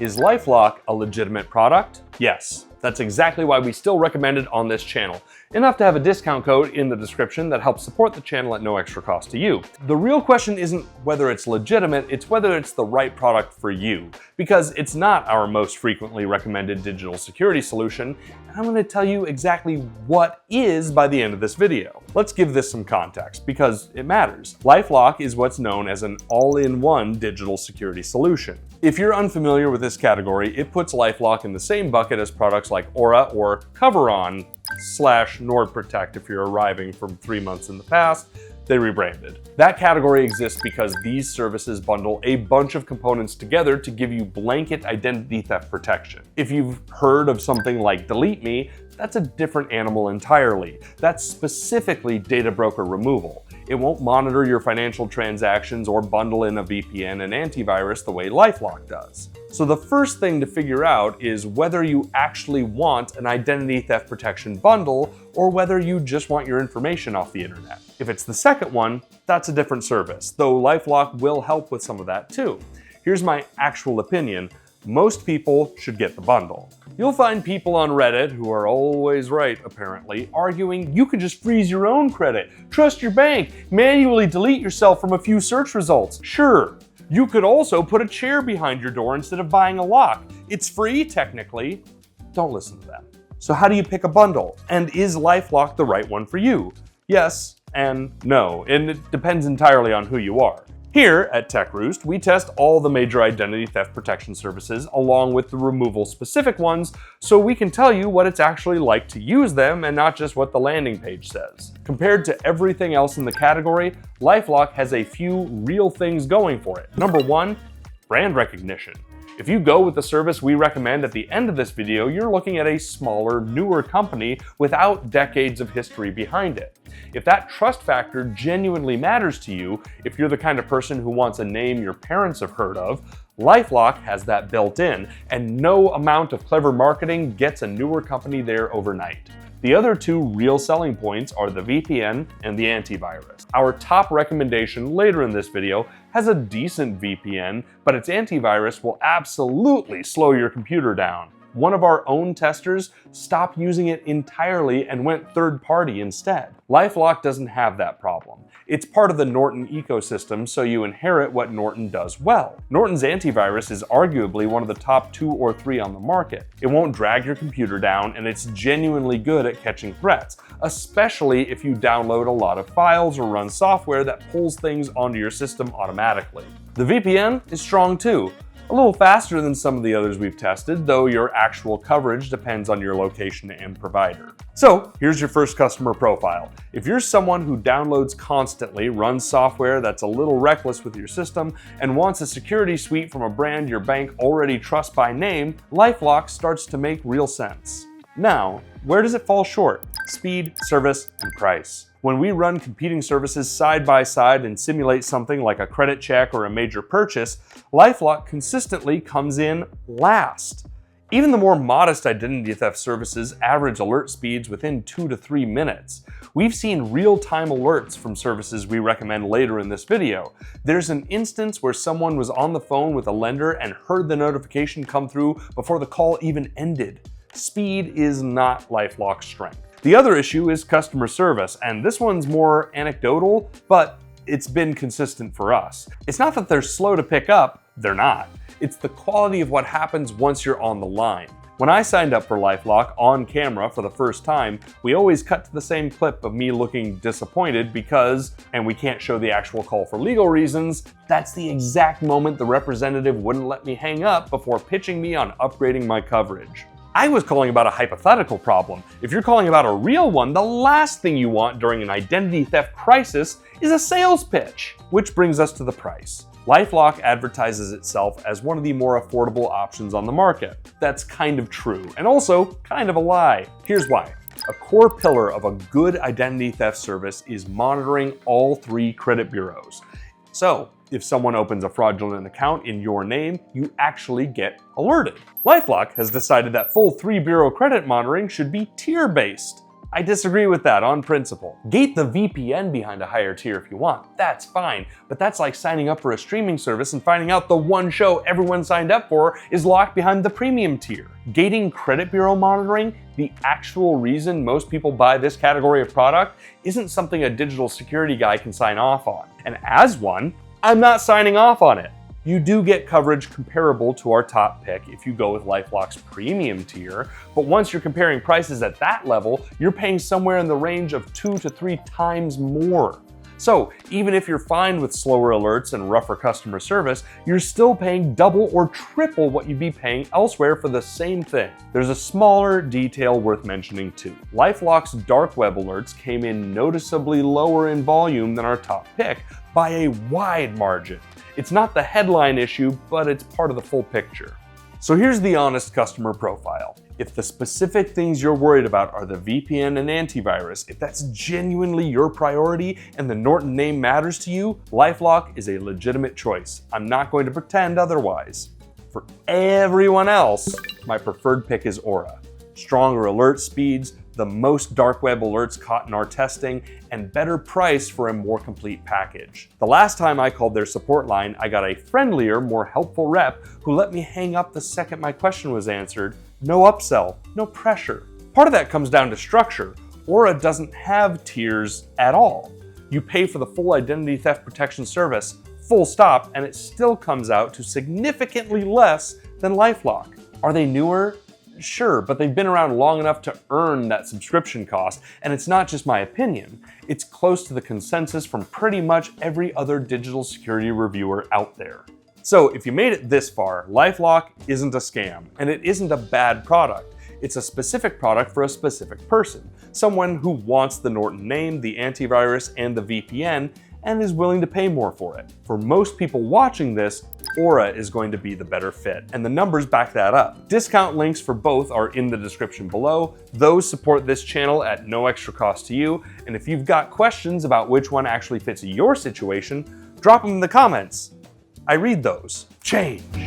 Is Lifelock a legitimate product? Yes. That's exactly why we still recommend it on this channel. Enough to have a discount code in the description that helps support the channel at no extra cost to you. The real question isn't whether it's legitimate, it's whether it's the right product for you. Because it's not our most frequently recommended digital security solution, and I'm going to tell you exactly what is by the end of this video. Let's give this some context, because it matters. Lifelock is what's known as an all-in-one digital security solution. If you're unfamiliar with this category, it puts Lifelock in the same bucket as products like Aura or Coveron / Nord Protect if you're arriving from 3 months in the past. They rebranded. That category exists because these services bundle a bunch of components together to give you blanket identity theft protection. If you've heard of something like Delete Me, that's a different animal entirely. That's specifically data broker removal. It won't monitor your financial transactions or bundle in a VPN and antivirus the way Lifelock does. So the first thing to figure out is whether you actually want an identity theft protection bundle or whether you just want your information off the internet. If it's the second one, that's a different service, though Lifelock will help with some of that too. Here's my actual opinion. Most people should get the bundle. You'll find people on Reddit who are always right, apparently, arguing you can just freeze your own credit, trust your bank, manually delete yourself from a few search results. Sure, you could also put a chair behind your door instead of buying a lock. It's free, technically. Don't listen to them. So how do you pick a bundle? And is Lifelock the right one for you? Yes and no, and it depends entirely on who you are. Here at Tech Roost, we test all the major identity theft protection services along with the removal-specific ones so we can tell you what it's actually like to use them and not just what the landing page says. Compared to everything else in the category, Lifelock has a few real things going for it. Number one, brand recognition. If you go with the service we recommend at the end of this video, you're looking at a smaller, newer company without decades of history behind it. If that trust factor genuinely matters to you, if you're the kind of person who wants a name your parents have heard of, Lifelock has that built in, and no amount of clever marketing gets a newer company there overnight. The other two real selling points are the VPN and the antivirus. Our top recommendation later in this video has a decent VPN, but its antivirus will absolutely slow your computer down. One of our own testers stopped using it entirely and went third-party instead. Lifelock doesn't have that problem. It's part of the Norton ecosystem, so you inherit what Norton does well. Norton's antivirus is arguably one of the top 2 or 3 on the market. It won't drag your computer down, and it's genuinely good at catching threats, especially if you download a lot of files or run software that pulls things onto your system automatically. The VPN is strong too. A little faster than some of the others we've tested, though your actual coverage depends on your location and provider. So here's your first customer profile. If you're someone who downloads constantly, runs software that's a little reckless with your system, and wants a security suite from a brand your bank already trusts by name, Lifelock starts to make real sense. Now, where does it fall short? Speed, service, and price. When we run competing services side by side and simulate something like a credit check or a major purchase, Lifelock consistently comes in last. Even the more modest identity theft services average alert speeds within 2 to 3 minutes. We've seen real-time alerts from services we recommend later in this video. There's an instance where someone was on the phone with a lender and heard the notification come through before the call even ended. Speed is not Lifelock's strength. The other issue is customer service, and this one's more anecdotal, but it's been consistent for us. It's not that they're slow to pick up, they're not. It's the quality of what happens once you're on the line. When I signed up for Lifelock on camera for the first time, we always cut to the same clip of me looking disappointed because, and we can't show the actual call for legal reasons, that's the exact moment the representative wouldn't let me hang up before pitching me on upgrading my coverage. I was calling about a hypothetical problem. If you're calling about a real one, the last thing you want during an identity theft crisis is a sales pitch. Which brings us to the price. Lifelock advertises itself as one of the more affordable options on the market. That's kind of true, and also kind of a lie. Here's why. A core pillar of a good identity theft service is monitoring all 3 credit bureaus. So, if someone opens a fraudulent account in your name, you actually get alerted. Lifelock has decided that full 3-bureau credit monitoring should be tier-based. I disagree with that on principle. Gate the VPN behind a higher tier if you want, that's fine, but that's like signing up for a streaming service and finding out the one show everyone signed up for is locked behind the premium tier. Gating credit bureau monitoring, the actual reason most people buy this category of product, isn't something a digital security guy can sign off on. And as one, I'm not signing off on it. You do get coverage comparable to our top pick if you go with LifeLock's premium tier, but once you're comparing prices at that level, you're paying somewhere in the range of 2 to 3 times more. So even if you're fine with slower alerts and rougher customer service, you're still paying double or triple what you'd be paying elsewhere for the same thing. There's a smaller detail worth mentioning too. LifeLock's dark web alerts came in noticeably lower in volume than our top pick by a wide margin. It's not the headline issue, but it's part of the full picture. So here's the honest customer profile. If the specific things you're worried about are the VPN and antivirus, if that's genuinely your priority and the Norton name matters to you, LifeLock is a legitimate choice. I'm not going to pretend otherwise. For everyone else, my preferred pick is Aura. Stronger alert speeds, the most dark web alerts caught in our testing, and better price for a more complete package. The last time I called their support line, I got a friendlier, more helpful rep who let me hang up the second my question was answered. No upsell, no pressure. Part of that comes down to structure. Aura doesn't have tiers at all. You pay for the full identity theft protection service, full stop, and it still comes out to significantly less than LifeLock. Are they newer? Sure, but they've been around long enough to earn that subscription cost, and it's not just my opinion. It's close to the consensus from pretty much every other digital security reviewer out there. So if you made it this far, LifeLock isn't a scam, and it isn't a bad product. It's a specific product for a specific person, someone who wants the Norton name, the antivirus, and the VPN, and is willing to pay more for it. For most people watching this, Aura is going to be the better fit, and the numbers back that up. Discount links for both are in the description below. Those support this channel at no extra cost to you, and if you've got questions about which one actually fits your situation, drop them in the comments. I read those. Change.